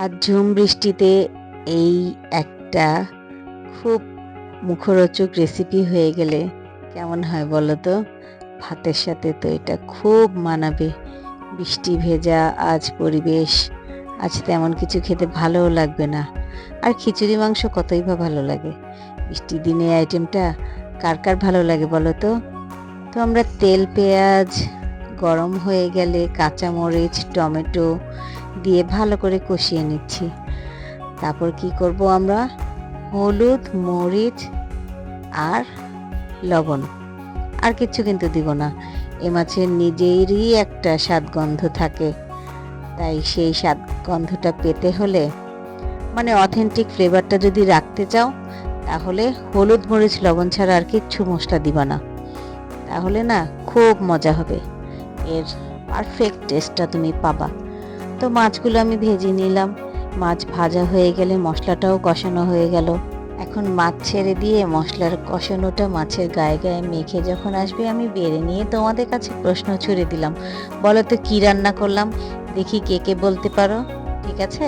আর ঝুম বৃষ্টিতে এই একটা খুব মুখরোচক রেসিপি হয়ে গেলে কেমন হয় বলো তো? ভাতের সাথে তো এটা খুব মানাবে। বৃষ্টি ভেজা আজ পরিবেশ, আজ তেমন কিছু খেতে ভালোও লাগবে না। আর খিচুড়ি মাংস কতই বা ভালো লাগে। বৃষ্টির দিনে আইটেমটা কার কার ভালো লাগে বলো তো? তো আমরা তেল পেঁয়াজ গরম হয়ে গেলে কাঁচামরিচ টমেটো দিয়ে ভালো করে কষিয়ে নিচ্ছি। তারপর কি করব আমরা? হলুদ মরিচ আর লবণ, আর কিচ্ছু কিন্তু দিব না। এ মাছের নিজেরই একটা স্বাদ গন্ধ থাকে, তাই সেই স্বাদ গন্ধটা পেতে হলে মানে অথেন্টিক ফ্লেভারটা যদি রাখতে চাও, তাহলে হলুদ মরিচ লবণ ছাড়া আর কিচ্ছু মশলা দিবা না। তাহলে না খুব মজা হবে, এর পারফেক্ট টেস্টটা তুমি পাবা। তো মাছগুলো আমি ভেজে নিলাম। মাছ ভাজা হয়ে গেলে মশলাটাও কষানো হয়ে গেল। এখন মাছ ছেড়ে দিয়ে মশলার কষানোটা মাছের গায়ে গায়ে মেখে যখন আসবে, আমি বেড়ে নিয়ে তোমাদের কাছে প্রশ্ন ছুড়ে দিলাম, বলো তো কি রান্না করলাম? দেখি কে কে বলতে পারো। ঠিক আছে?